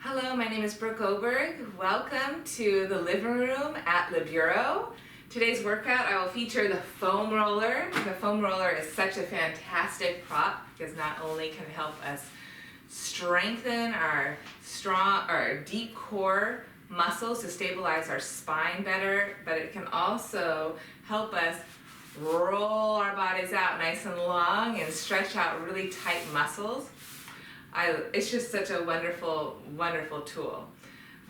Hello, my name is Brooke Oberg. Welcome to the living room at Le Bureau. Today's workout, I will feature the foam roller. The foam roller is such a fantastic prop because not only can it help us strengthen our deep core muscles to stabilize our spine better, but it can also help us roll our bodies out nice and long and stretch out really tight muscles. It's just such a wonderful, wonderful tool.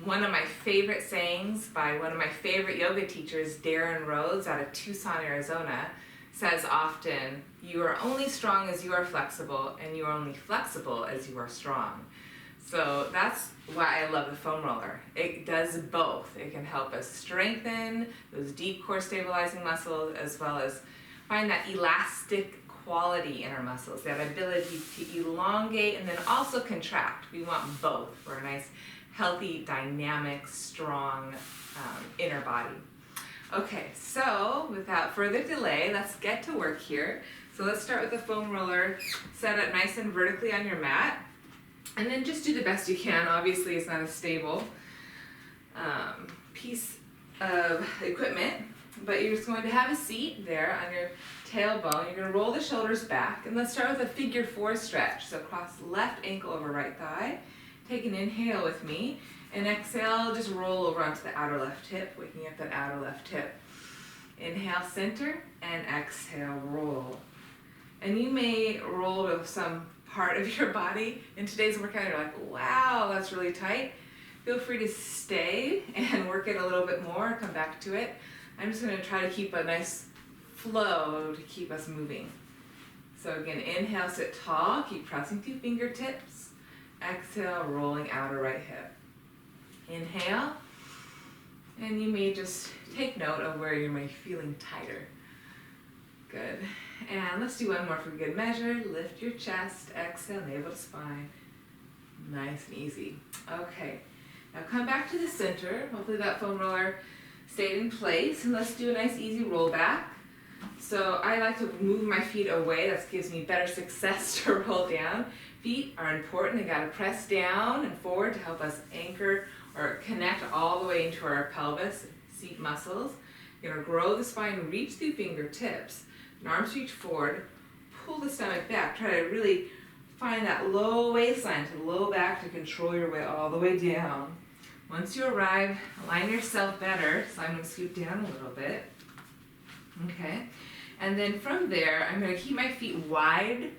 One of my favorite sayings by one of my favorite yoga teachers, Darren Rhodes out of Tucson, Arizona, says often, "You are only strong as you are flexible, and you are only flexible as you are strong." So that's why I love the foam roller. It does both. It can help us strengthen those deep core stabilizing muscles as well as find that elastic quality in our muscles, that ability to elongate and then also contract. We want both for a nice, healthy, dynamic, strong inner body. Okay, so without further delay, let's get to work here. So let's start with the foam roller. Set it nice and vertically on your mat, and then just do the best you can. Obviously, it's not a stable piece of equipment, but you're just going to have a seat there on your tailbone. You're going to roll the shoulders back, and let's start with a figure 4 stretch. So cross left ankle over right thigh. Take an inhale with me, and exhale, just roll over onto the outer left hip, waking up that outer left hip. Inhale, center, and exhale, roll. And you may roll to some part of your body. In today's workout, you're like, wow, that's really tight. Feel free to stay and work it a little bit more, come back to it. I'm just going to try to keep a nice flow to keep us moving. So again, inhale, sit tall, keep pressing through fingertips. Exhale, rolling outer right hip. Inhale, and you may just take note of where you may be feeling tighter. Good. And let's do one more for good measure. Lift your chest, exhale, navel to spine. Nice and easy. Okay, now come back to the center. Hopefully that foam roller stayed in place, and let's do a nice easy roll back. So I like to move my feet away. That gives me better success to roll down. Feet are important. They gotta press down and forward to help us anchor or connect all the way into our pelvis, seat muscles. You're gonna grow the spine, reach through fingertips. And arms reach forward, pull the stomach back. Try to really find that low waistline to the low back to control your way all the way down. Once you arrive, align yourself better. So I'm gonna scoot down a little bit. Okay, and then from there, I'm gonna keep my feet wide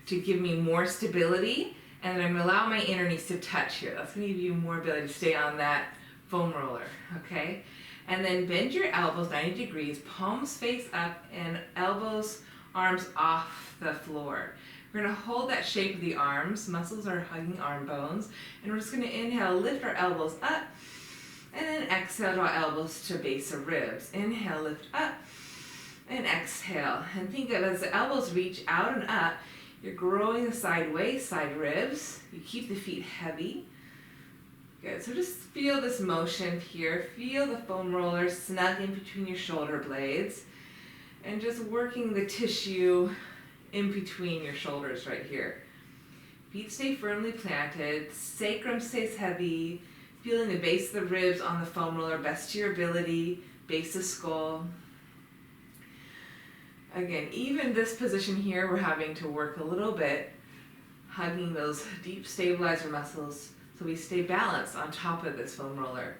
to give me more stability, and then I'm gonna allow my inner knees to touch here. That's gonna give you more ability to stay on that foam roller, okay? And then bend your elbows 90 degrees, palms face up, and elbows, arms off the floor. We're gonna hold that shape of the arms. Muscles are hugging arm bones. And we're just gonna inhale, lift our elbows up, and then exhale, draw elbows to base of ribs. Inhale, lift up, and exhale. And think of it as the elbows reach out and up, you're growing the side waist, side ribs. You keep the feet heavy. Good, so just feel this motion here. Feel the foam roller snug in between your shoulder blades. And just working the tissue in between your shoulders right here. Feet stay firmly planted, sacrum stays heavy, feeling the base of the ribs on the foam roller, best to your ability, base of skull. Again, even this position here, we're having to work a little bit, hugging those deep stabilizer muscles so we stay balanced on top of this foam roller.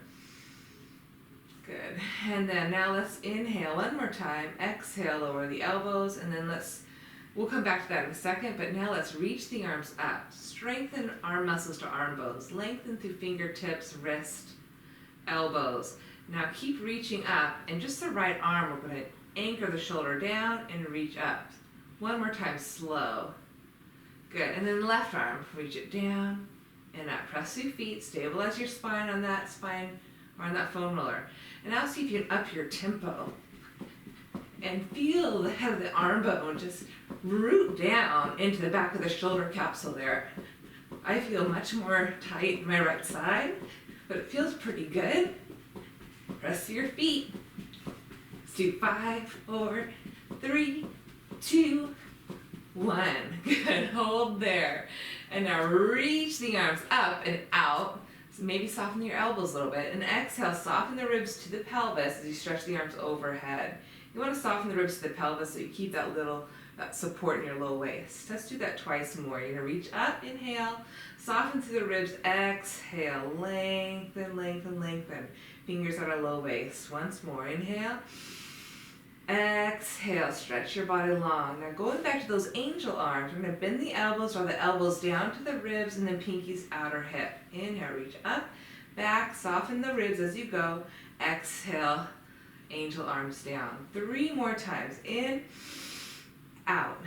Good, and then now let's inhale one more time, exhale, lower the elbows, and then we'll come back to that in a second, but now let's reach the arms up. Strengthen arm muscles to arm bones. Lengthen through fingertips, wrist, elbows. Now keep reaching up, and just the right arm, we're going to anchor the shoulder down and reach up. One more time, slow. Good, and then left arm, reach it down and up. Press through feet, stabilize your spine on that or on that foam roller. And now see if you can up your tempo. And feel the head of the arm bone just root down into the back of the shoulder capsule there. I feel much more tight in my right side, but it feels pretty good. Press through your feet. Let's do 5, 4, 3, 2, 1. Good, hold there. And now reach the arms up and out. So maybe soften your elbows a little bit. And exhale, soften the ribs to the pelvis as you stretch the arms overhead. You want to soften the ribs to the pelvis so you keep that support in your low waist. Let's do that twice more. You're going to reach up, inhale, soften through the ribs, exhale, lengthen, lengthen, lengthen. Fingers on a low waist. Once more, inhale, exhale, stretch your body long. Now going back to those angel arms, we're going to bend the elbows, draw the elbows down to the ribs and then pinkies outer hip. Inhale, reach up, back, soften the ribs as you go. Exhale, angel arms down. 3 more times. In, out.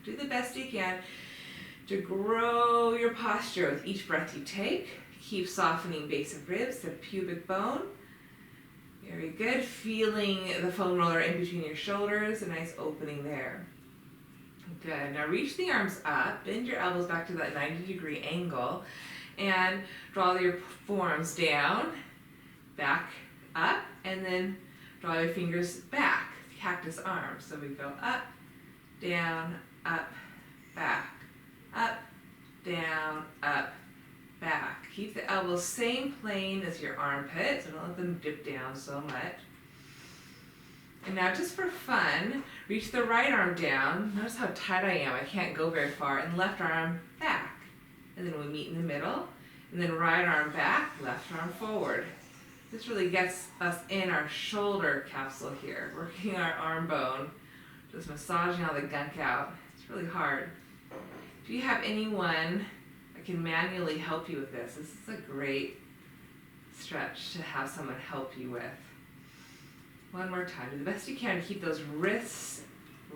Do the best you can to grow your posture with each breath you take. Keep softening base of ribs, the pubic bone. Very good. Feeling the foam roller in between your shoulders, a nice opening there. Good. Now reach the arms up, bend your elbows back to that 90-degree angle, and draw your forearms down, back, up, and then draw your fingers back, cactus arms. So we go up, down, up, back, up, down, up, back. Keep the elbows same plane as your armpit, so don't let them dip down so much. And now just for fun, reach the right arm down. Notice how tight I am. I can't go very far. And left arm back. And then we meet in the middle. And then right arm back, left arm forward. This really gets us in our shoulder capsule here, working our arm bone, just massaging all the gunk out. It's really hard. If you have anyone that can manually help you with this is a great stretch to have someone help you with. One more time. Do the best you can to keep those wrists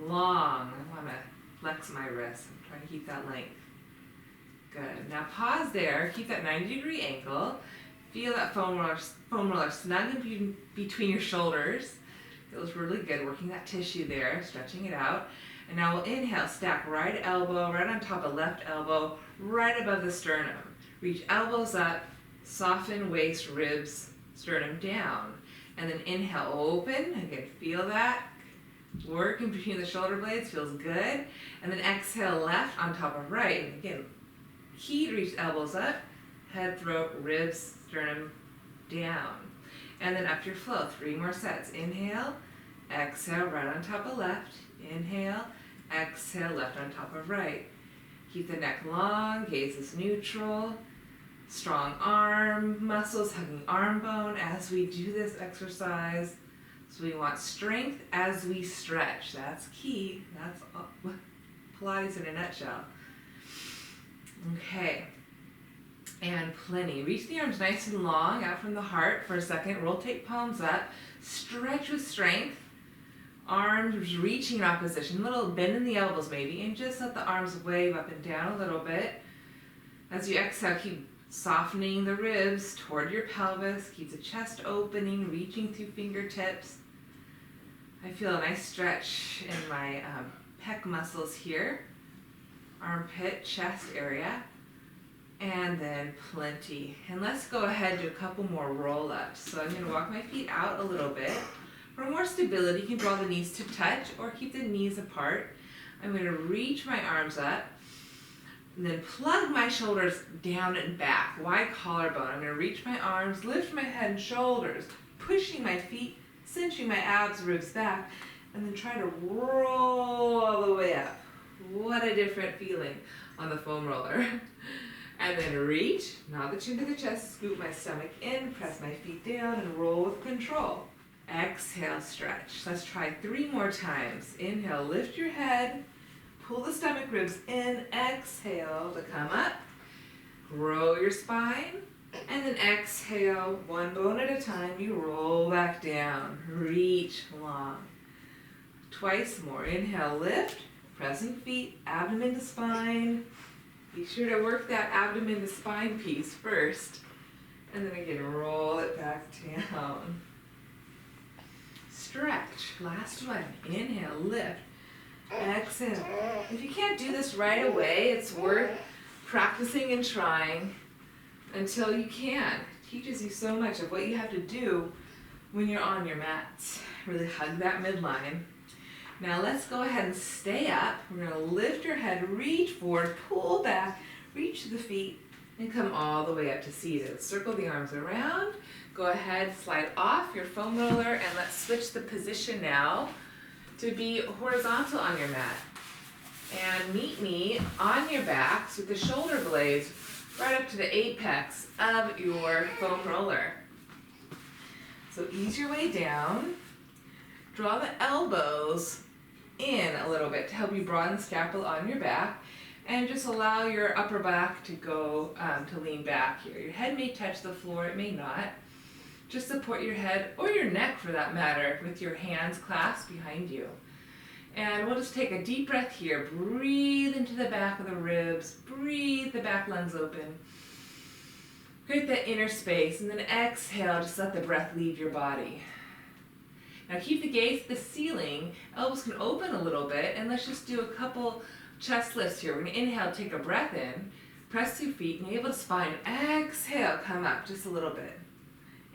long. I want to flex my wrists. I'm trying to keep that length. Good. Now pause there. Keep that 90-degree angle. Feel that foam roller snug in between your shoulders. Feels really good. Working that tissue there, stretching it out. And now we'll inhale, stack right elbow right on top of left elbow, right above the sternum. Reach elbows up, soften waist, ribs, sternum down. And then inhale, open. Again, feel that. Work in between the shoulder blades, feels good. And then exhale, left on top of right. And again, key to reach elbows up, head, throat, ribs, sternum down. And then up your flow, 3 more sets. Inhale, exhale, right on top of left. Inhale, exhale, left on top of right. Keep the neck long, gaze is neutral. Strong arm muscles, hugging arm bone as we do this exercise. So we want strength as we stretch. That's key. That's Pilates in a nutshell. Okay. And plenty. Reach the arms nice and long out from the heart for a second. Rotate palms up. Stretch with strength. Arms reaching in opposition. A little bend in the elbows maybe. And just let the arms wave up and down a little bit. As you exhale, keep softening the ribs toward your pelvis. Keep the chest opening, reaching through fingertips. I feel a nice stretch in my pec muscles here. Armpit, chest area. And then plenty. And let's go ahead and do a couple more roll-ups. So I'm going to walk my feet out a little bit. For more stability, you can draw the knees to touch or keep the knees apart. I'm going to reach my arms up. And then plug my shoulders down and back, wide collarbone. I'm going to reach my arms, lift my head and shoulders, pushing my feet, cinching my abs, ribs back, and then try to roll all the way up. What a different feeling on the foam roller. And then reach, nod the chin to the chest, scoop my stomach in, press my feet down, and roll with control. Exhale, stretch. Let's try 3 more times. Inhale, lift your head. Pull the stomach ribs in, exhale to come up, grow your spine, and then exhale, one bone at a time, you roll back down, reach long. Twice more, inhale, lift, pressing feet, abdomen to spine. Be sure to work that abdomen to spine piece first, and then again, roll it back down. Stretch, last one, inhale, lift. Exhale. If you can't do this right away, it's worth practicing and trying until you can. It teaches you so much of what you have to do when you're on your mats. Really hug that midline. Now let's go ahead and stay up. We're going to lift your head, reach forward, pull back, reach the feet, And come all the way up to seated. Circle the arms around. Go ahead, slide off your foam roller, and let's switch the position now to be horizontal on your mat. And meet me on your backs with the shoulder blades right up to the apex of your foam roller. So ease your way down. Draw the elbows in a little bit to help you broaden the scapula on your back, and just allow your upper back to go to lean back here. Your head may touch the floor, it may not. Just support your head, or your neck for that matter, with your hands clasped behind you. And we'll just take a deep breath here. Breathe into the back of the ribs. Breathe the back lungs open. Create that inner space, and then exhale, just let the breath leave your body. Now keep the gaze at the ceiling. Elbows can open a little bit, and let's just do a couple chest lifts here. We're gonna inhale, take a breath in, press your feet, navel to spine. Exhale, come up just a little bit.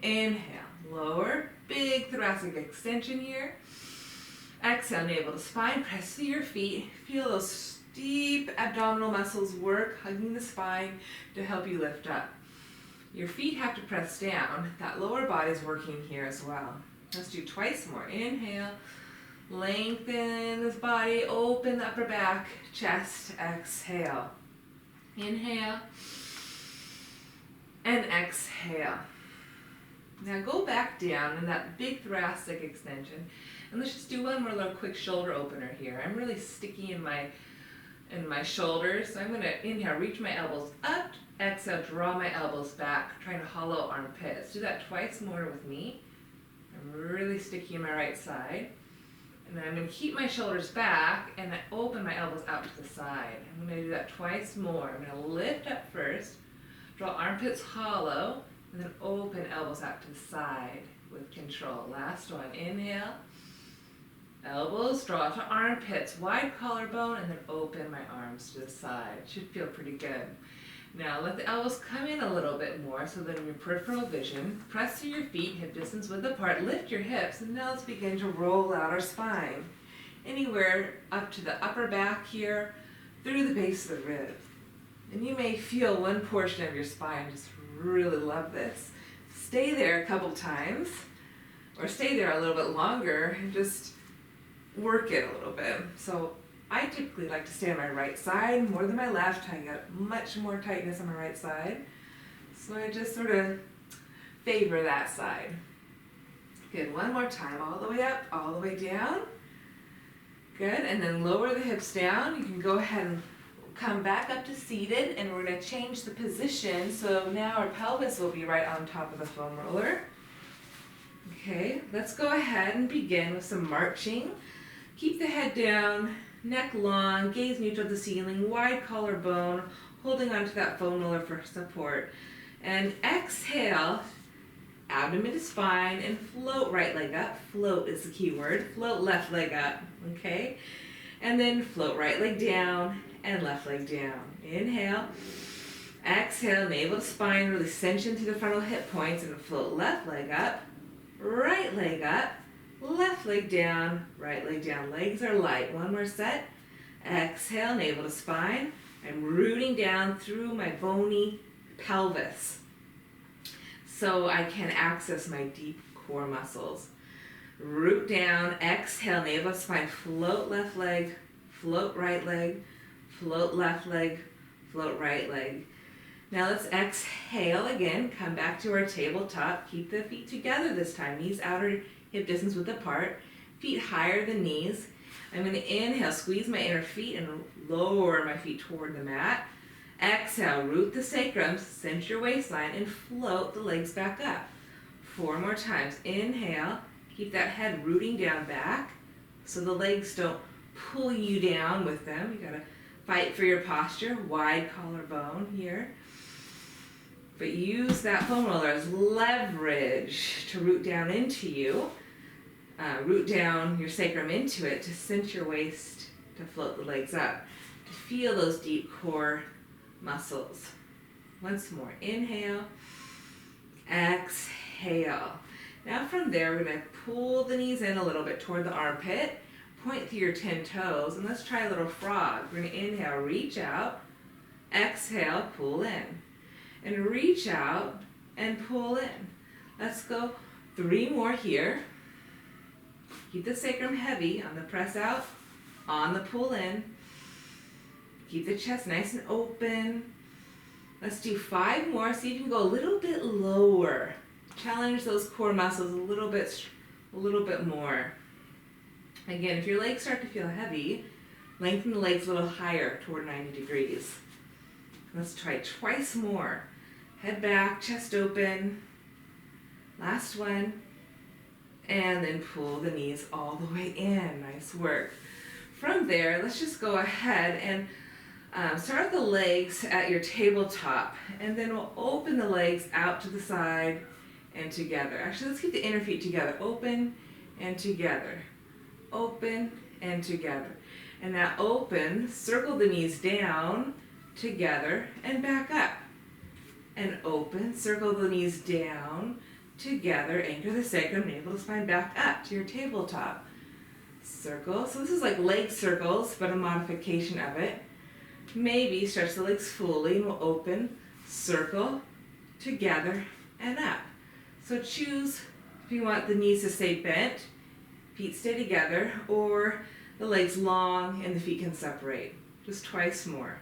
Inhale, lower, big thoracic extension here. Exhale, navel to spine, press through your feet. Feel those deep abdominal muscles work, hugging the spine to help you lift up. Your feet have to press down. That lower body's working here as well. Let's do twice more. Inhale, lengthen this body, open the upper back, chest, exhale. Inhale, and exhale. Now go back down in that big thoracic extension, and let's just do one more little quick shoulder opener here. I'm really sticky in my shoulders, so I'm gonna inhale, reach my elbows up, exhale, draw my elbows back, trying to hollow armpits. Do that twice more with me. I'm really sticky in my right side. And then I'm going to keep my shoulders back and I open my elbows out to the side. I'm going to do that twice more. I'm going to lift up first, draw armpits hollow, and then open elbows out to the side with control. Last one, inhale, elbows draw to armpits, wide collarbone, and then open my arms to the side. It should feel pretty good. Now let the elbows come in a little bit more so that in your peripheral vision, press through your feet, hip distance width apart, lift your hips, and now let's begin to roll out our spine. Anywhere up to the upper back here, through the base of the rib. And you may feel one portion of your spine just really love this. Stay there a couple times, or stay there a little bit longer and just work it a little bit. So I typically like to stay on my right side more than my left. I got much more tightness on my right side. So I just sort of favor that side. Good, one more time, all the way up, all the way down. Good, and then lower the hips down. You can go ahead and come back up to seated, and we're gonna change the position. So now our pelvis will be right on top of the foam roller. Okay, let's go ahead and begin with some marching. Keep the head down, neck long, gaze neutral to the ceiling, wide collarbone, holding onto that foam roller for support. And exhale, abdomen to spine, and float right leg up. Float is the key word. Float left leg up, okay? And then float right leg down and left leg down. Inhale, exhale, navel to spine, really cinch into the frontal hip points, and float left leg up, right leg up, left leg down, right leg down. Legs are light. One more set. Exhale, navel to spine. I'm rooting down through my bony pelvis so I can access my deep core muscles. Root down, exhale, navel to spine, float left leg, float right leg, float left leg, float right leg. Now let's exhale again, come back to our tabletop. Keep the feet together this time, knees outer hip distance width apart, feet higher than knees. I'm going to inhale, squeeze my inner feet and lower my feet toward the mat. Exhale, root the sacrum, cinch your waistline, and float the legs back up. 4 more times. Inhale, keep that head rooting down back so the legs don't pull you down with them. You got to fight for your posture, wide collarbone here. But use that foam roller as leverage to root down into you. Root down your sacrum into it to cinch your waist to float the legs up. To feel those deep core muscles. Once more. Inhale. Exhale. Now from there, we're going to pull the knees in a little bit toward the armpit. Point through your 10 toes. And let's try a little frog. We're going to inhale, reach out. Exhale, pull in. and reach out and pull in. Let's go 3 more here. Keep the sacrum heavy on the press out, on the pull in. Keep the chest nice and open. Let's do 5 more. See if you can go a little bit lower. Challenge those core muscles a little bit more. Again, if your legs start to feel heavy, lengthen the legs a little higher toward 90 degrees. Let's try twice more. Head back, chest open. Last one. And then pull the knees all the way in. Nice work. From there, let's just go ahead and start with the legs at your tabletop. And then we'll open the legs out to the side and together. Actually, let's keep the inner feet together. Open and together. Open and together. And now open, circle the knees down, together, and back up. And open, circle the knees down, together, anchor the sacrum, navel to spine back up to your tabletop. Circle, so this is like leg circles, but a modification of it. Maybe stretch the legs fully and we'll open, circle, together, and up. So choose if you want the knees to stay bent, feet stay together, or the legs long and the feet can separate. Just twice more.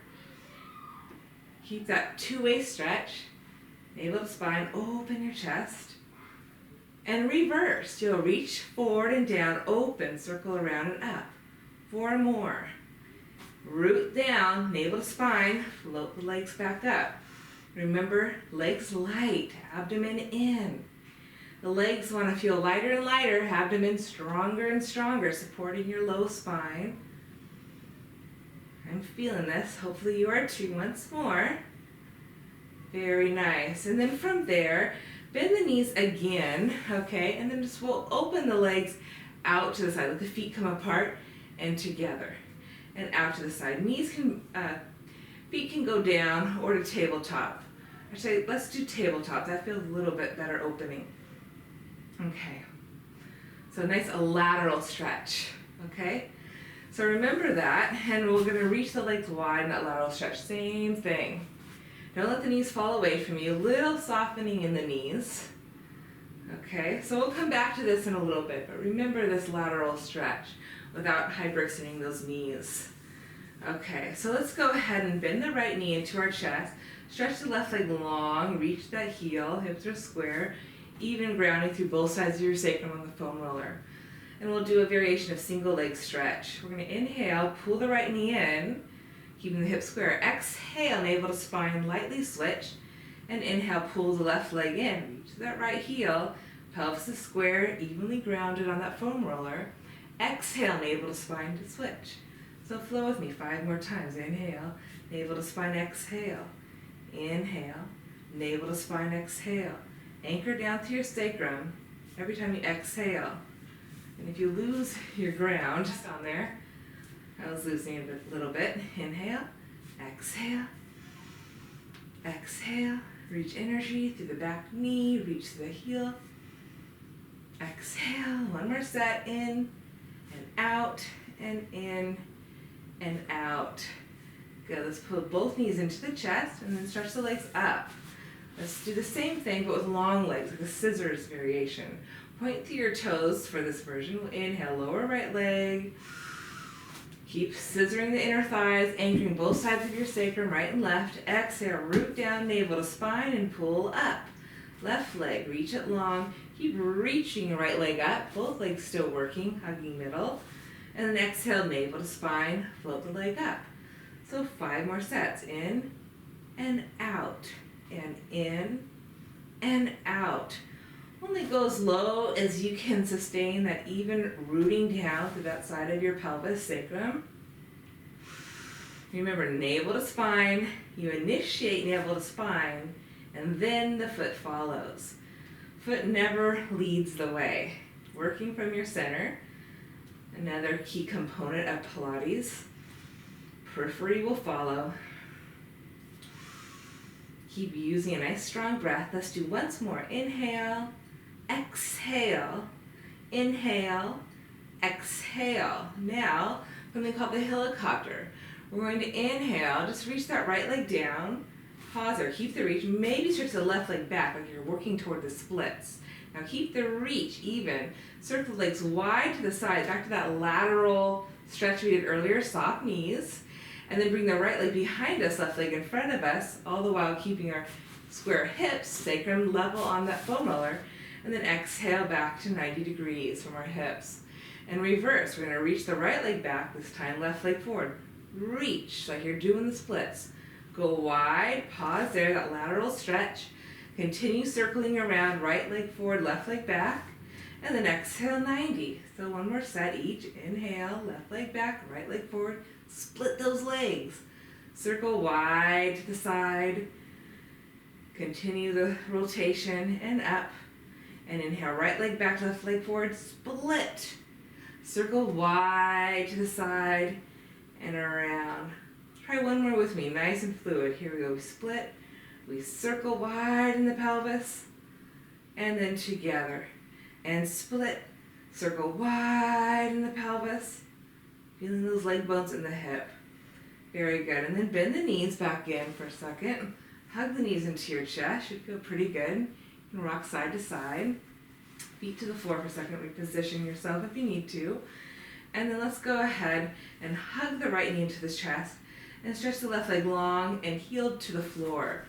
Keep that two-way stretch. Navel to spine, open your chest. And reverse. You'll reach forward and down, open, circle around and up. 4 more. Root down, navel to spine, float the legs back up. Remember, legs light, abdomen in. The legs want to feel lighter and lighter, abdomen stronger and stronger, supporting your low spine. I'm feeling this. Hopefully you are too. Once more. Very nice. And then from there, bend the knees again, okay? And then just we'll open the legs out to the side. Let the feet come apart and together. And out to the side. Feet can go down or to tabletop. Actually, let's do tabletop. That feels a little bit better opening. Okay. So nice a lateral stretch, okay? So remember that, and we're gonna reach the legs wide in that lateral stretch. Same thing. Don't let the knees fall away from you. Little softening in the knees. Okay, so we'll come back to this in a little bit, but remember this lateral stretch without hyperextending those knees. Okay, so let's go ahead and bend the right knee into our chest. Stretch the left leg long, reach that heel, hips are square, even grounding through both sides of your sacrum on the foam roller. And we'll do a variation of single leg stretch. We're gonna inhale, pull the right knee in, keeping the hips square. Exhale, navel to spine, lightly switch. And inhale, pull the left leg in, reach that right heel, pelvis is square, evenly grounded on that foam roller. Exhale, navel to spine to switch. So flow with me 5 more times. Inhale, navel to spine, exhale. Inhale, navel to spine, exhale. Anchor down to your sacrum every time you exhale. And if you lose your ground, just on there, I was losing it a little bit. Inhale, exhale, exhale. Reach energy through the back knee, reach to the heel. Exhale, 1 more set, in and out, and in and out. Good, let's pull both knees into the chest and then stretch the legs up. Let's do the same thing but with long legs, like a scissors variation. Point to your toes for this version. We'll inhale, lower right leg. Keep scissoring the inner thighs, anchoring both sides of your sacrum, right and left. Exhale, root down, navel to spine, and pull up. Left leg, reach it long. Keep reaching your right leg up, both legs still working, hugging middle. And then exhale, navel to spine, float the leg up. So 5 more sets, in and out, and in and out. Only go as low as you can sustain that even rooting down through that side of your pelvis, sacrum. Remember, navel to spine, you initiate navel to spine, and then the foot follows. Foot never leads the way. Working from your center, another key component of Pilates. Periphery will follow. Keep using a nice strong breath. Let's do once more. Inhale, exhale, inhale, exhale. Now, something called the helicopter. We're going to inhale, just reach that right leg down, Pause there, keep the reach. Maybe stretch the left leg back like you're working toward the splits. Now keep the reach even. Circle the legs wide to the side, back to that lateral stretch we did earlier, soft knees. And then bring the right leg behind us, left leg in front of us, all the while keeping our square hips, sacrum level on that foam roller. And then exhale back to 90 degrees from our hips. And reverse, we're gonna reach the right leg back, this time left leg forward. Reach, like you're doing the splits. Go wide, pause there, that lateral stretch. Continue circling around, right leg forward, left leg back. And then exhale 90. So one more set each. Inhale, left leg back, right leg forward. Split those legs. Circle wide to the side. Continue the rotation and up. And inhale, right leg back, left leg forward, split. Circle wide to the side and around. Try one more with me, nice and fluid. Here we go, we split. We circle wide in the pelvis. And then together. And split. Circle wide in the pelvis. Feeling those leg bones in the hip. Very good. And then bend the knees back in for a second. Hug the knees into your chest. Should feel pretty good. You can rock side to side. Feet to the floor for a second. Reposition yourself if you need to. And then let's go ahead and hug the right knee into the chest. And stretch the left leg long and heel to the floor.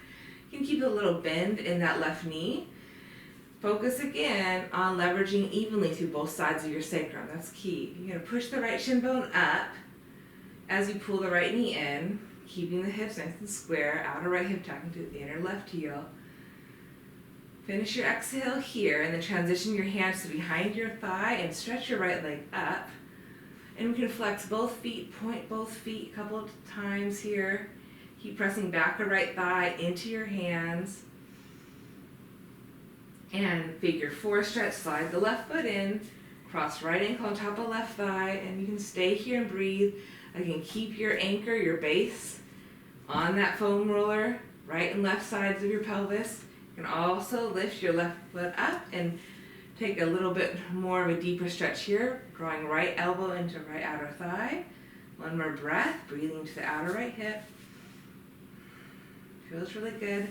You can keep a little bend in that left knee. Focus again on leveraging evenly through both sides of your sacrum. That's key. You're going to push the right shin bone up as you pull the right knee in, keeping the hips nice and square, outer right hip tucking to the inner left heel. Finish your exhale here and then transition your hands to behind your thigh and stretch your right leg up. And we can flex both feet, point both feet a couple of times here. Keep pressing back the right thigh into your hands. And figure four stretch, slide the left foot in, cross right ankle on top of left thigh, and you can stay here and breathe. Again, keep your anchor, your base on that foam roller, right and left sides of your pelvis. You can also lift your left foot up and take a little bit more of a deeper stretch here, drawing right elbow into right outer thigh. One more breath, breathing to the outer right hip. Feels really good.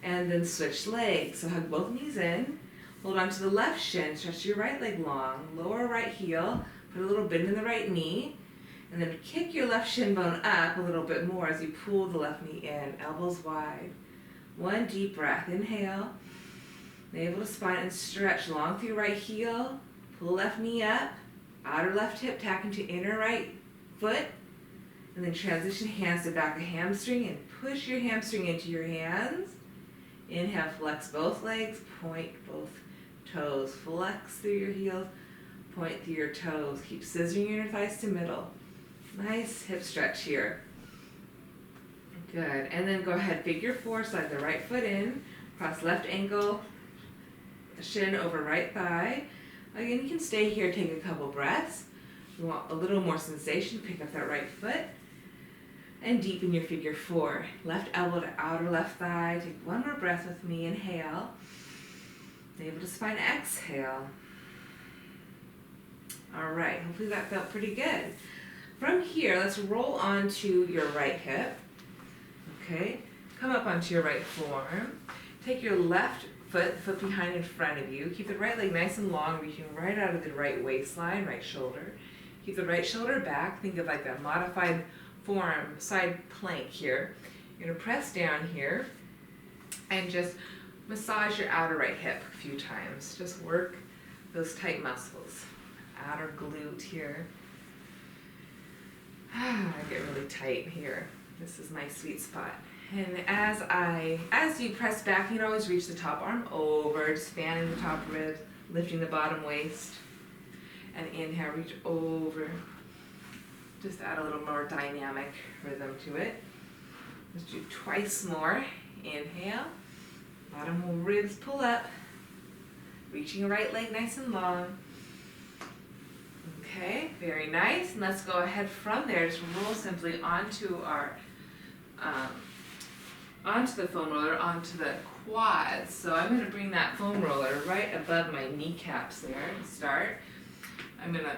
And then switch legs. So hug both knees in. Hold on to the left shin. Stretch your right leg long. Lower right heel. Put a little bend in the right knee. And then kick your left shin bone up a little bit more as you pull the left knee in. Elbows wide. One deep breath. Inhale. Navel to spine and stretch long through right heel. Pull left knee up. Outer left hip tack into inner right foot. And then transition hands to back of hamstring and push your hamstring into your hands. Inhale, flex both legs, point both toes. Flex through your heels, point through your toes. Keep scissoring your inner thighs to middle. Nice hip stretch here. Good. And then go ahead, figure four, slide the right foot in, cross left ankle, shin over right thigh. Again, you can stay here, take a couple breaths. You want a little more sensation, pick up that right foot. And deepen your figure four. Left elbow to outer left thigh. Take one more breath with me. Inhale. Navel to spine. Exhale. All right. Hopefully that felt pretty good. From here, let's roll onto your right hip. Okay. Come up onto your right forearm. Take your left foot behind in front of you. Keep the right leg nice and long, reaching right out of the right waistline, right shoulder. Keep the right shoulder back. Think of like a modified forearm side plank here. You're going to press down here and just massage your outer right hip a few times. Just work those tight muscles. Outer glute here. I get really tight here. This is my sweet spot. And as you press back, you can always reach the top arm over, just fanning the top ribs, lifting the bottom waist. And inhale, reach over. Just add a little more dynamic rhythm to it. Let's do twice more. Inhale. Bottom ribs pull up. Reaching your right leg nice and long. Okay, very nice. And let's go ahead from there. Just roll simply onto our onto the foam roller, onto the quads. So I'm going to bring that foam roller right above my kneecaps there to start.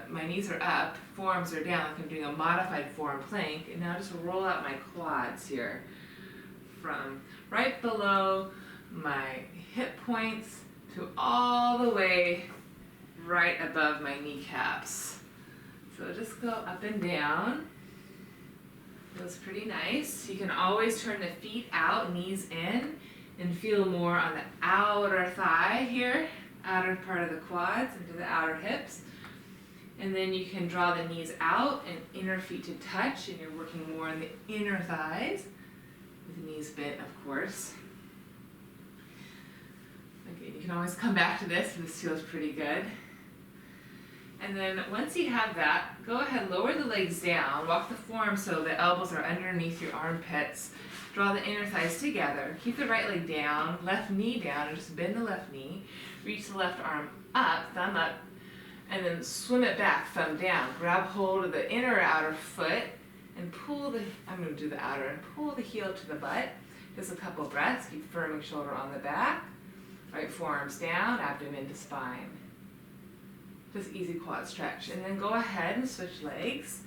My knees are up, forearms are down, like I'm doing a modified forearm plank, and now just roll out my quads here. from right below my hip points to all the way right above my kneecaps. So just go up and down. Feels pretty nice. You can always turn the feet out, knees in, and feel more on the outer thigh here, outer part of the quads into the outer hips. And then you can draw the knees out and inner feet to touch, and you're working more on the inner thighs, with the knees bent, of course. Okay, you can always come back to this. This feels pretty good. And then once you have that, go ahead, lower the legs down, walk the forearms so the elbows are underneath your armpits. Draw the inner thighs together. Keep the right leg down, left knee down, and just bend the left knee. Reach the left arm up, thumb up, and then swim it back, thumb down. Grab hold of the inner outer foot and pull the, I'm going to do the outer, and pull the heel to the butt. Just a couple breaths. Keep firming shoulder on the back. Right forearms down, abdomen to spine. Just easy quad stretch. And then go ahead and switch legs.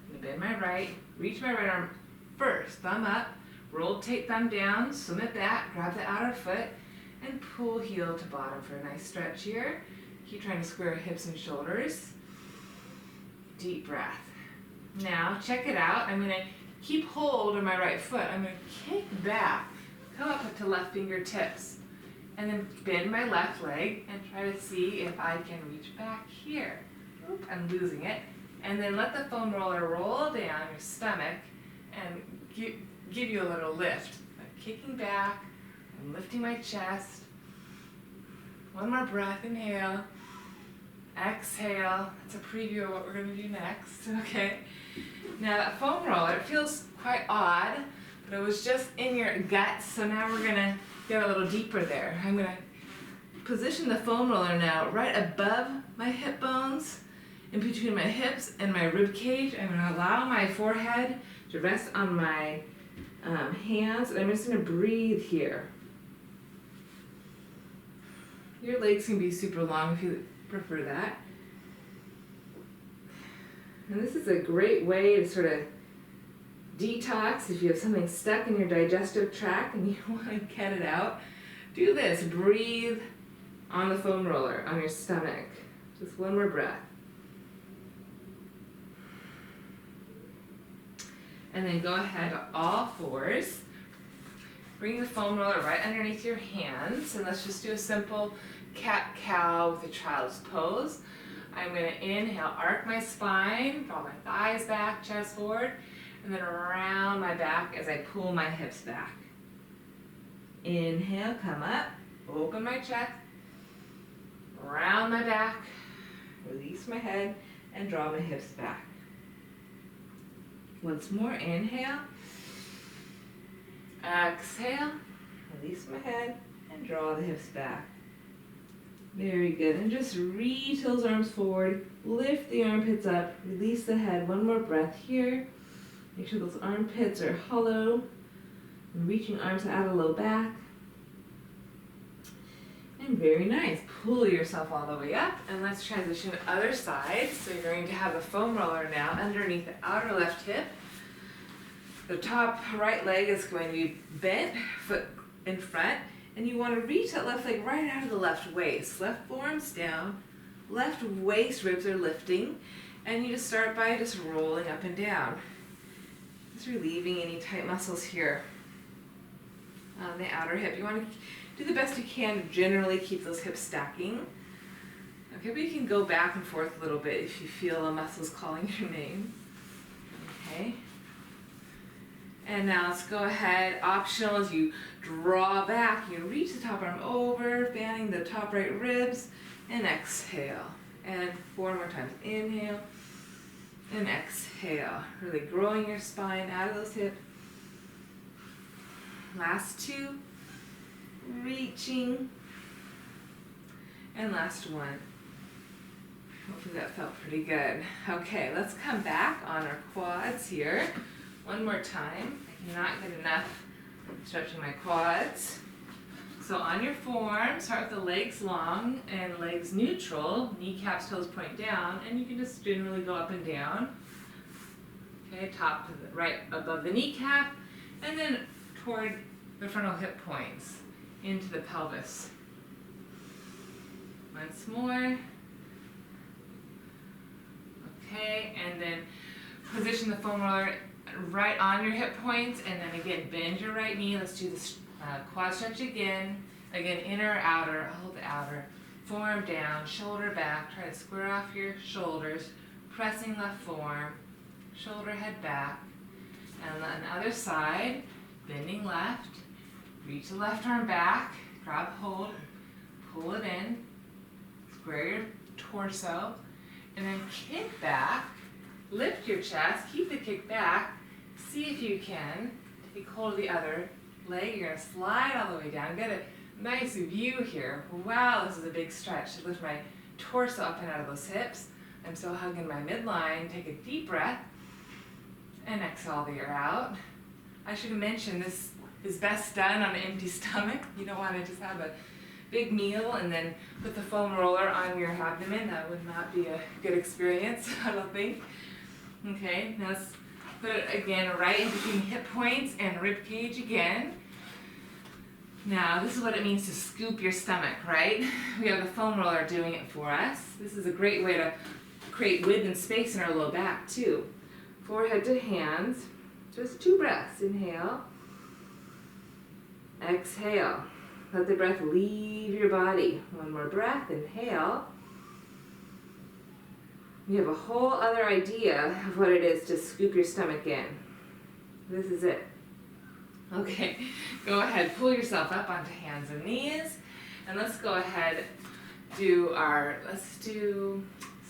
I'm going to bend my right, reach my right arm first, thumb up, rotate thumb down, swim it back, grab the outer foot, and pull heel to bottom for a nice stretch here. Keep trying to square hips and shoulders. Deep breath. Now check it out. I'm going to keep hold of my right foot. I'm going to kick back, come up to left fingertips, and then bend my left leg and try to see if I can reach back here. Oop, I'm losing it. And then let the foam roller roll down your stomach and give you a little lift. I'm kicking back, I'm lifting my chest. One more breath, inhale. Exhale. That's a preview of what we're going to do next, okay? Now that foam roller, it feels quite odd, but it was just in your guts, so now we're going to get a little deeper there. I'm going to position the foam roller now right above my hip bones, in between my hips and my rib cage. I'm going to allow my forehead to rest on my hands, and I'm just going to breathe here. Your legs can be super long if you prefer that. And this is a great way to sort of detox if you have something stuck in your digestive tract and you want to get it out. Do this. Breathe on the foam roller, on your stomach. Just one more breath. And then go ahead all fours. Bring the foam roller right underneath your hands, and let's just do a simple cat-cow with a child's pose. I'm going to inhale, arc my spine, draw my thighs back, chest forward, and then around my back as I pull my hips back. Inhale, come up, open my chest, round my back, release my head, and draw my hips back. Once more, inhale, exhale, release my head, and draw the hips back. Very good. And just reach those arms forward, lift the armpits up, release the head. One more breath here. Make sure those armpits are hollow. And reaching arms out of low back. And very nice. Pull yourself all the way up. And let's transition to other side. So you're going to have a foam roller now underneath the outer left hip. The top right leg is going to be bent, foot in front. And you want to reach that left leg right out of the left waist. Left forearms down, left waist ribs are lifting, and you just start by just rolling up and down. Just relieving any tight muscles here on the outer hip. You want to do the best you can to generally keep those hips stacking. Okay, but you can go back and forth a little bit if you feel the muscles calling your name. Okay. And now let's go ahead, optional as you draw back, you reach the top arm over, fanning the top right ribs, and exhale. And 4 more times, inhale, and exhale. Really growing your spine out of those hips. Last 2, reaching, and last 1. Hopefully that felt pretty good. Okay, let's come back on our quads here. One more time. I cannot get enough stretching my quads. So on your forearm, start with the legs long and legs neutral, kneecaps, toes point down, and you can just generally go up and down. Okay, top to the right above the kneecap, and then toward the frontal hip points into the pelvis. Once more. Okay, and then position the foam roller right on your hip points, and then again bend your right knee. Let's do this quad stretch again. Again, inner or outer, hold the outer. Forearm down, shoulder back. Try to square off your shoulders, pressing left forearm, shoulder head back. And on the other side, bending left, reach the left arm back, grab hold, pull it in, square your torso, and then kick back, lift your chest, keep the kick back, see if you can take hold of the other leg. You're gonna slide all the way down, get a nice view here. Wow, this is a big stretch to lift my torso up and out of those hips. I'm still hugging my midline. Take a deep breath and exhale the air out. I should have mentioned this is best done on an empty stomach. You don't want to just have a big meal and then put the foam roller on your abdomen. That would not be a good experience, I don't think. Okay, now let's put it again right in between hip points and rib cage again. Now, this is what it means to scoop your stomach, right? We have the foam roller doing it for us. This is a great way to create width and space in our low back, too. Forehead to hands, just 2 breaths. Inhale, exhale. Let the breath leave your body. 1 more breath, inhale. You have a whole other idea of what it is to scoop your stomach in. This is it. Okay, go ahead, pull yourself up onto hands and knees, and let's go ahead, let's do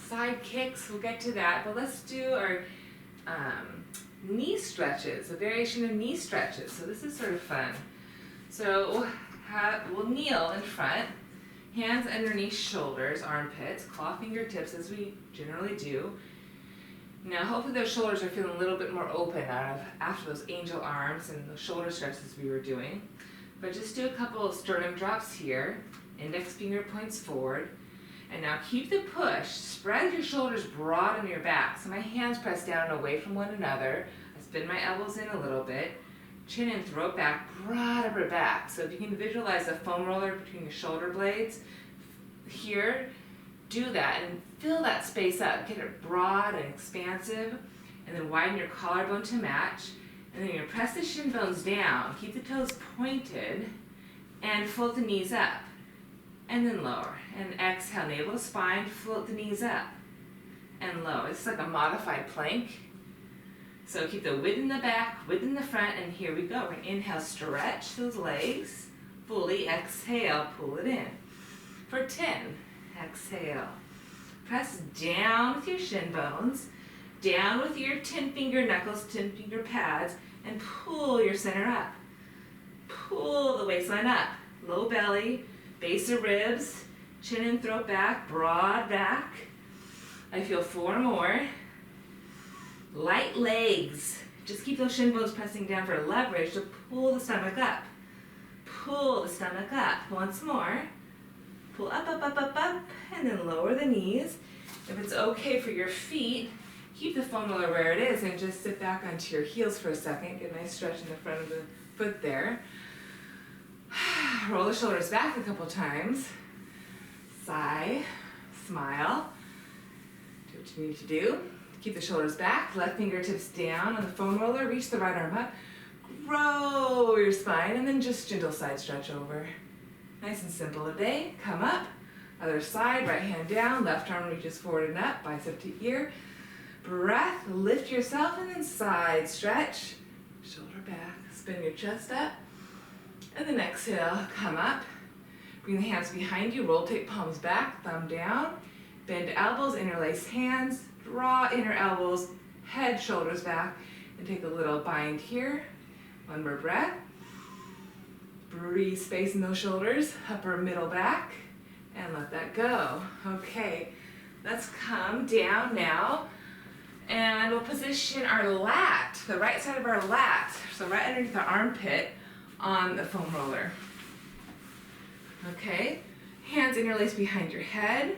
side kicks, we'll get to that, but let's do our knee stretches, a variation of knee stretches. So this is sort of fun. So we'll kneel in front, hands underneath shoulders, armpits, claw fingertips as we generally do. Now, hopefully those shoulders are feeling a little bit more open after those angel arms and the shoulder stretches we were doing. But just do a couple of sternum drops here, index finger points forward. And now keep the push. Spread your shoulders broad on your back. So my hands press down and away from one another. I spin my elbows in a little bit. Chin and throat back, broad upper back. So if you can visualize a foam roller between your shoulder blades here, do that and fill that space up. Get it broad and expansive, and then widen your collarbone to match. And then you're gonna press the shin bones down, keep the toes pointed, and float the knees up. And then lower. And exhale, navel to spine, float the knees up and lower. It's like a modified plank. So keep the width in the back, width in the front, and here we go. We're gonna inhale, stretch those legs fully. Exhale, pull it in. For 10. Exhale. Press down with your shin bones, down with your 10-finger knuckles, 10-finger pads, and pull your center up. Pull the waistline up. Low belly, base of ribs, chin and throat back, broad back. I feel 4 more. Light legs. Just keep those shin bones pressing down for leverage to pull the stomach up. Pull the stomach up. Once more. Pull up, up, up, up, up, and then lower the knees. If it's okay for your feet, keep the foam roller where it is and just sit back onto your heels for a second. Get a nice stretch in the front of the foot there. Roll the shoulders back a couple times. Sigh, smile. Do what you need to do. Keep the shoulders back, left fingertips down on the foam roller. Reach the right arm up. Grow your spine, and then just gentle side stretch over. Nice and simple today. Come up, other side, right hand down, left arm reaches forward and up, bicep to ear. Breath, lift yourself, and then side stretch. Shoulder back, spin your chest up. And then exhale, come up. Bring the hands behind you, rotate palms back, thumb down. Bend elbows, interlace hands, draw inner elbows, head, shoulders back, and take a little bind here. 1 more breath. Breathe space in those shoulders, upper, middle, back, and let that go. Okay, let's come down now, and we'll position our lat, the right side of our lat, so right underneath the armpit on the foam roller. Okay, hands interlace behind your head,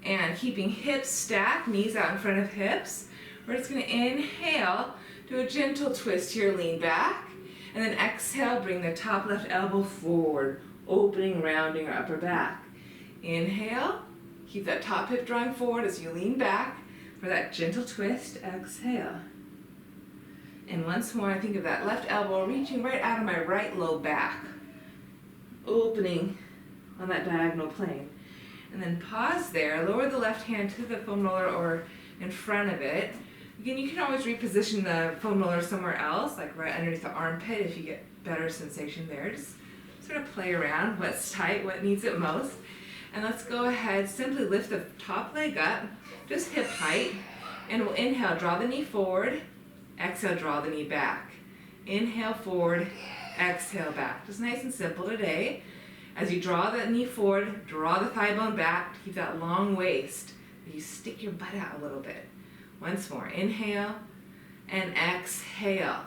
and keeping hips stacked, knees out in front of hips. We're just gonna inhale, do a gentle twist here, lean back. And then exhale, bring the top left elbow forward, opening, rounding your upper back. Inhale, keep that top hip drawing forward as you lean back for that gentle twist. Exhale. And once more, I think of that left elbow reaching right out of my right low back, opening on that diagonal plane. And then pause there, lower the left hand to the foam roller or in front of it. Again, you can always reposition the foam roller somewhere else, like right underneath the armpit if you get better sensation there. Just sort of play around, what's tight, what needs it most. And let's go ahead, simply lift the top leg up, just hip height, and we'll inhale, draw the knee forward, exhale, draw the knee back. Inhale forward, exhale back. Just nice and simple today. As you draw that knee forward, draw the thigh bone back, keep that long waist. You stick your butt out a little bit. Once more, inhale and exhale.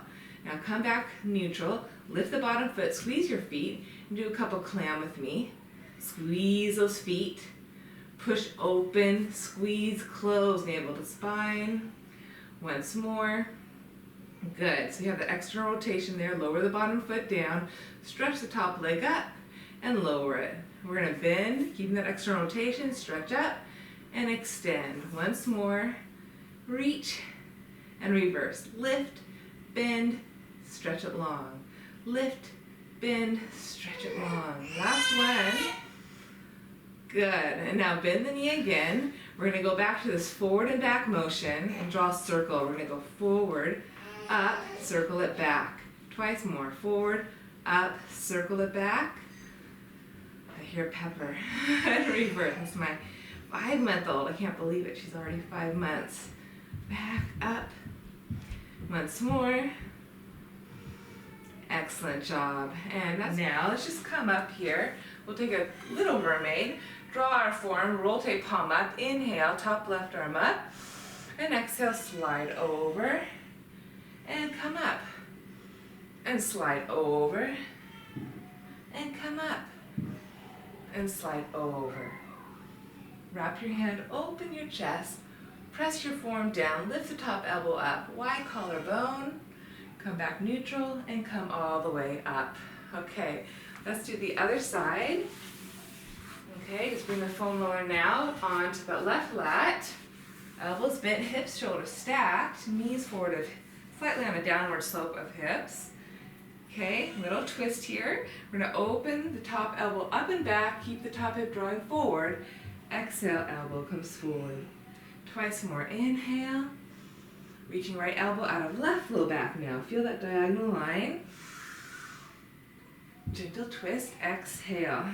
Now come back neutral, lift the bottom foot, squeeze your feet, and do a couple clam with me. Squeeze those feet, push open, squeeze, close, navel to spine. Once more. Good, so you have the external rotation there, lower the bottom foot down, stretch the top leg up, and lower it. We're gonna bend, keeping that external rotation, stretch up, and extend. Once more, reach, and reverse. Lift, bend, stretch it long. Lift, bend, stretch it long. Last one. Good, and now bend the knee again. We're gonna go back to this forward and back motion and draw a circle. We're gonna go forward, up, circle it back. Twice more, forward, up, circle it back. I hear Pepper. And reverse, this is my 5-month-old, I can't believe it, she's already 5 months. Back, up, once more. Excellent job. And that's now, let's just come up here. We'll take a little mermaid, draw our form, rotate palm up, inhale, top left arm up, and exhale, slide over, and come up, and slide over, and come up, and slide over. Wrap your hand, open your chest, press your form down, lift the top elbow up, wide collarbone, come back neutral, and come all the way up. Okay, let's do the other side. Okay, just bring the foam roller now onto the left lat, elbows bent, hips, shoulders stacked, knees forward, slightly on a downward slope of hips. Okay, little twist here. We're gonna open the top elbow up and back, keep the top hip drawing forward. Exhale, elbow comes forward. Twice more, inhale. Reaching right elbow out of left low back now. Feel that diagonal line. Gentle twist, exhale.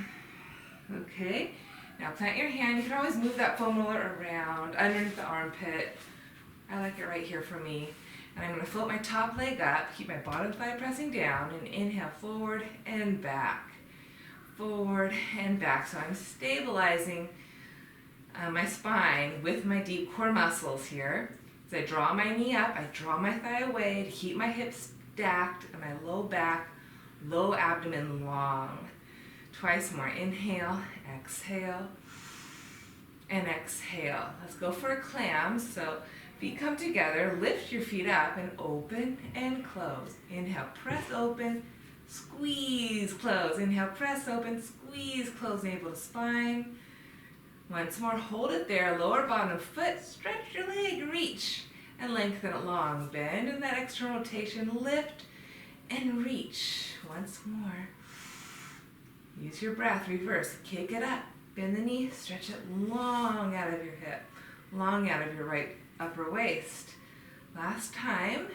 Okay, now plant your hand. You can always move that foam roller around underneath the armpit. I like it right here for me. And I'm gonna float my top leg up, keep my bottom thigh pressing down, and inhale forward and back. Forward and back. So I'm stabilizing my spine with my deep core muscles here. As I draw my knee up, I draw my thigh away to keep my hips stacked and my low back, low abdomen long. Twice more, inhale, exhale, and exhale. Let's go for a clam. So feet come together, lift your feet up and open and close. Inhale, press open, squeeze, close. Inhale, press open, squeeze, close, navel to spine. Once more, hold it there, lower bottom foot, stretch your leg, reach, and lengthen it long. Bend in that external rotation, lift, and reach. Once more. Use your breath, reverse, kick it up, bend the knee, stretch it long out of your hip, long out of your right upper waist. Last time.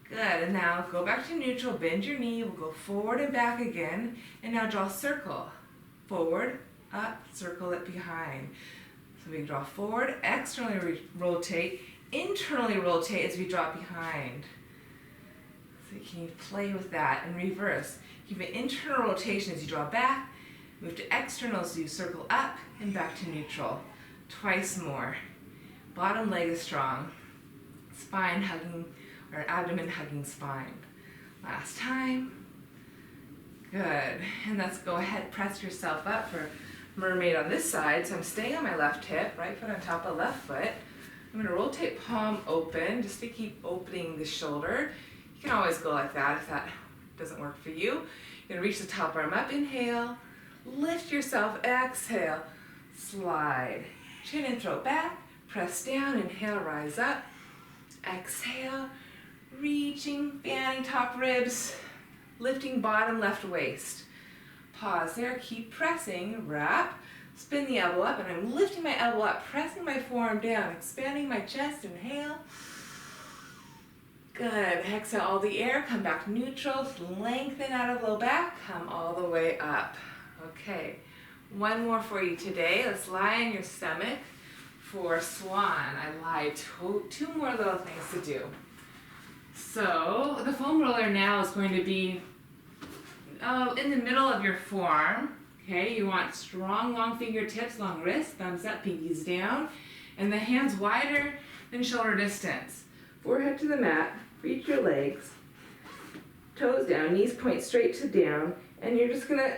Good, and now go back to neutral, bend your knee, we'll go forward and back again, and now draw a circle. Forward, up, circle it behind. So we draw forward, externally rotate, internally rotate as we draw behind. So you can play with that and reverse. Keep an internal rotation as you draw back, move to external as you circle up and back to neutral. Twice more. Bottom leg is strong. Spine hugging, or abdomen hugging spine. Last time. Good. And let's go ahead, press yourself up for mermaid on this side. So I'm staying on my left hip, right foot on top of left foot. I'm going to rotate palm open just to keep opening the shoulder. You You can always go like that if that doesn't work for you. You're gonna reach the top arm up, inhale, lift yourself, exhale, slide. Chin and throat back, press down, inhale, rise up, exhale, reaching, fanning top ribs, lifting bottom left waist. Pause there, keep pressing, wrap, spin the elbow up, and I'm lifting my elbow up, pressing my forearm down, expanding my chest, inhale. Good, exhale all the air, come back neutral, lengthen out of low back, come all the way up. Okay, one more for you today. Let's lie on your stomach for swan. I lied, two more little things to do. So the foam roller now is going to be in the middle of your forearm. Okay, you want strong, long fingertips, long wrists, thumbs up, pinkies down, and the hands wider than shoulder distance. Forehead to the mat, reach your legs, toes down, knees point straight to down, and you're just gonna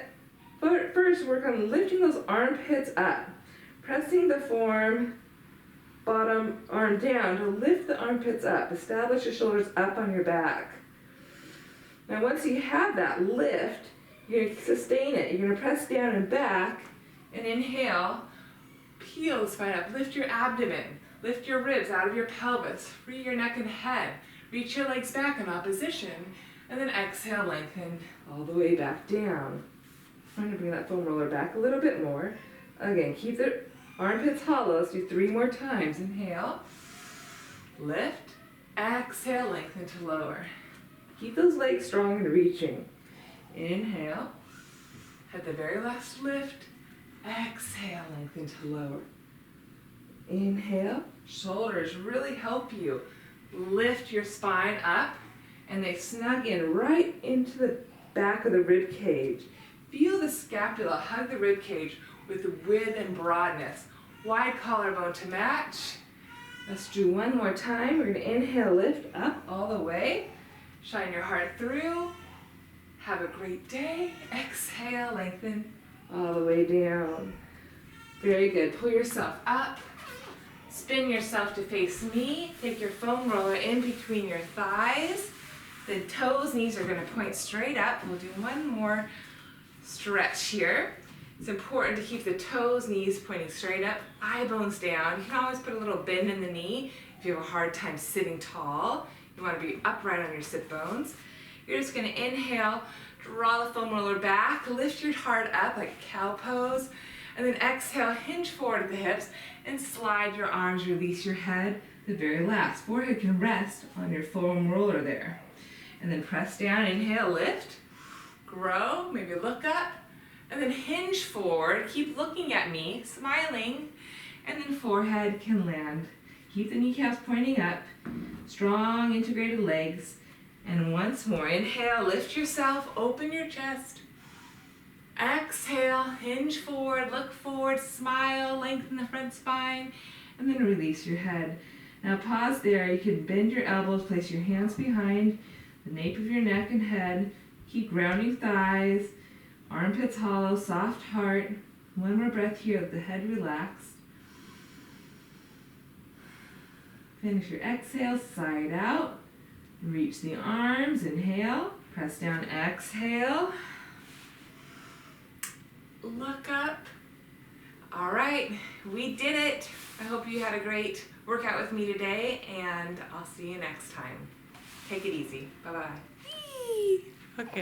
first work on lifting those armpits up, pressing the forearm, bottom arm down to lift the armpits up. Establish your shoulders up on your back. Now once you have that lift, you're gonna sustain it. You're gonna press down and back, and inhale, peel the spine up, lift your abdomen, lift your ribs out of your pelvis, free your neck and head, reach your legs back in opposition, and then exhale, lengthen all the way back down. I'm gonna bring that foam roller back a little bit more. Again, keep the armpits hollow. Let's do 3 more times. Inhale, lift, exhale, lengthen to lower. Keep those legs strong and reaching. Inhale, at the very last lift, exhale, lengthen to lower. Inhale, shoulders really help you lift your spine up, and they snug in right into the back of the rib cage. Feel the scapula hug the rib cage with width and broadness. Wide collarbone to match. Let's do one more time. We're going to inhale, lift up all the way. Shine your heart through. Have a great day. Exhale, lengthen all the way down. Very good. Pull yourself up. Spin yourself to face me. Take your foam roller in between your thighs. The toes, knees are going to point straight up. We'll do one more stretch here. It's important to keep the toes, knees pointing straight up, eye bones down. You can always put a little bend in the knee if you have a hard time sitting tall. You want to be upright on your sit bones. You're just going to inhale, draw the foam roller back, lift your heart up like a cow pose, and then exhale, hinge forward at the hips, and slide your arms, release your head. The very last. Forehead can rest on your foam roller there. And then press down, inhale, lift, grow, maybe look up, and then hinge forward. Keep looking at me, smiling, and then forehead can land. Keep the kneecaps pointing up, strong integrated legs. And once more, inhale, lift yourself, open your chest. Exhale, hinge forward, look forward, smile, lengthen the front spine, and then release your head. Now pause there. You can bend your elbows, place your hands behind the nape of your neck and head. Keep grounding thighs, armpits hollow, soft heart. One more breath here with the head relaxed. Finish your exhale, side out. Reach the arms, inhale, press down, exhale. Look up. All right, we did it. I hope you had a great workout with me today, and I'll see you next time. Take it easy. Bye-bye. Okay.